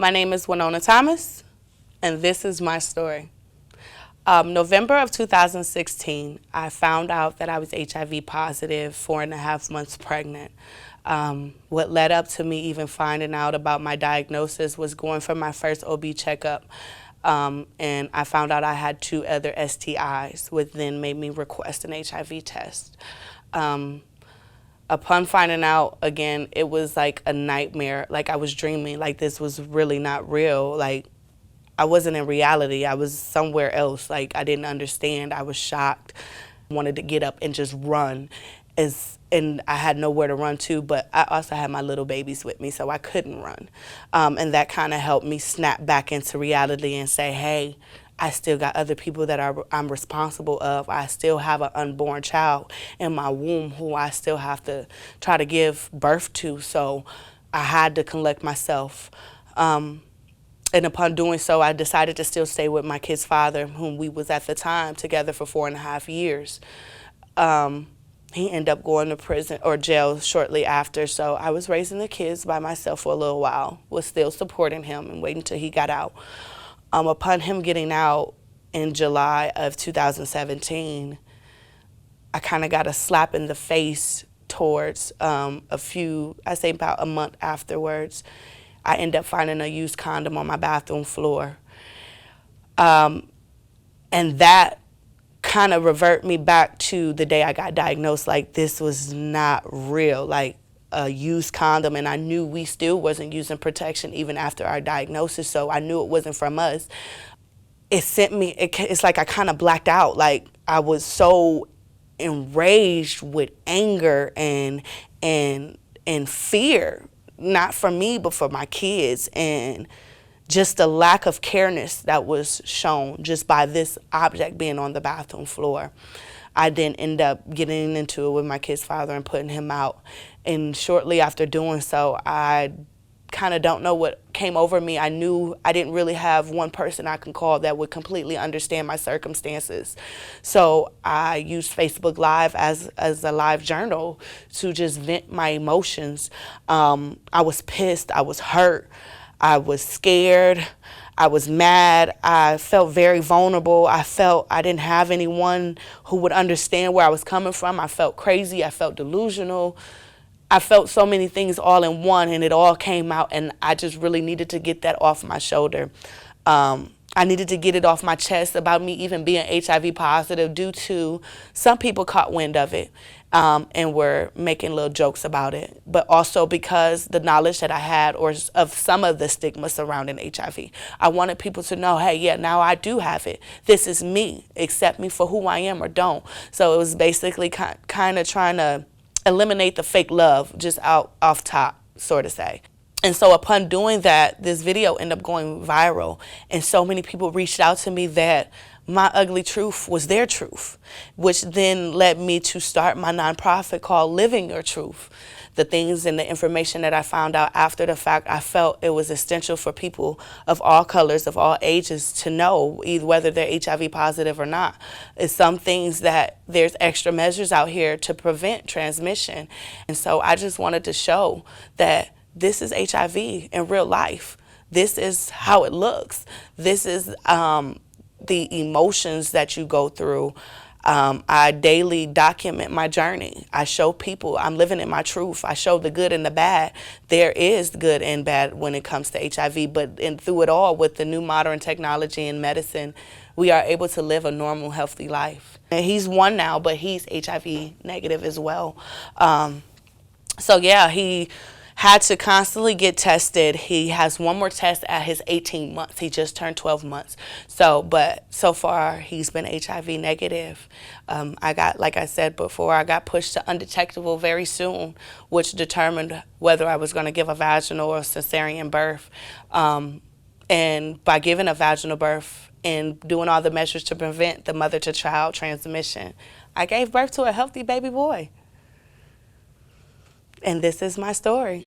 My name is Wanona Thomas, and this is my story. November of 2016, I found out that I was HIV positive, 4.5 months pregnant. What led up to me even finding out about my diagnosis was going for my first OB checkup. And I found out I had 2 other STIs, which then made me request an HIV test. Upon finding out, again, it was like a nightmare. Like I was dreaming, like this was really not real. Like I wasn't in reality. I was somewhere else. Like I didn't understand. I was shocked. Wanted to get up and just run. And I had nowhere to run to, but I also had my little babies with me, so I couldn't run. And that kind of helped me snap back into reality and say, hey, I still got other people that I'm responsible of. I still have an unborn child in my womb who I still have to try to give birth to. So I had to collect myself. And upon doing so, I decided to still stay with my kid's father, whom we was at the time together for 4.5 years. He ended up going to prison or jail shortly after, so I was raising the kids by myself for a little while, was still supporting him and waiting until he got out. Upon him getting out in July of 2017, I kind of got a slap in the face towards about a month afterwards. I ended up finding a used condom on my bathroom floor. And that kind of revert me back to the day I got diagnosed. Like this was not real, like a used condom, and I knew we still wasn't using protection even after our diagnosis, so I knew it wasn't from us. It sent me, it's like I kind of blacked out. Like I was so enraged with anger and fear, not for me, but for my kids, and just the lack of careness that was shown just by this object being on the bathroom floor. I then end up getting into it with my kid's father and putting him out. And shortly after doing so, I kind of don't know what came over me. I knew I didn't really have one person I can call that would completely understand my circumstances. So I used Facebook Live as a live journal to just vent my emotions. I was pissed, I was hurt, I was scared, I was mad, I felt very vulnerable. I felt I didn't have anyone who would understand where I was coming from. I felt crazy, I felt delusional. I felt so many things all in one, and it all came out, and I just really needed to get that off my shoulder. I needed to get it off my chest about me even being HIV positive due to some people caught wind of it and were making little jokes about it, but also because the knowledge that I had or of some of the stigma surrounding HIV. I wanted people to know, hey, yeah, now I do have it. This is me. Accept me for who I am or don't. So it was basically kind of trying to eliminate the fake love just off top, sort of say. And so upon doing that, this video ended up going viral, and so many people reached out to me that my ugly truth was their truth, which then led me to start my nonprofit called Living Your Truth. The things and the information that I found out after the fact, I felt it was essential for people of all colors, of all ages to know, either whether they're HIV positive or not. It's some things that there's extra measures out here to prevent transmission. And so I just wanted to show that this is HIV in real life. This is how it looks. This is the emotions that you go through. I daily document my journey. I show people I'm living in my truth. I show the good and the bad. There is good and bad when it comes to HIV, but through it all, with the new modern technology and medicine, we are able to live a normal, healthy life. And he's 1 now, but he's HIV negative as well. So yeah, he had to constantly get tested. He has 1 more test at his 18 months. He just turned 12 months. But so far he's been HIV negative. Like I said before, I got pushed to undetectable very soon, which determined whether I was going to give a vaginal or cesarean birth. And by giving a vaginal birth and doing all the measures to prevent the mother-to-child transmission, I gave birth to a healthy baby boy. And this is my story.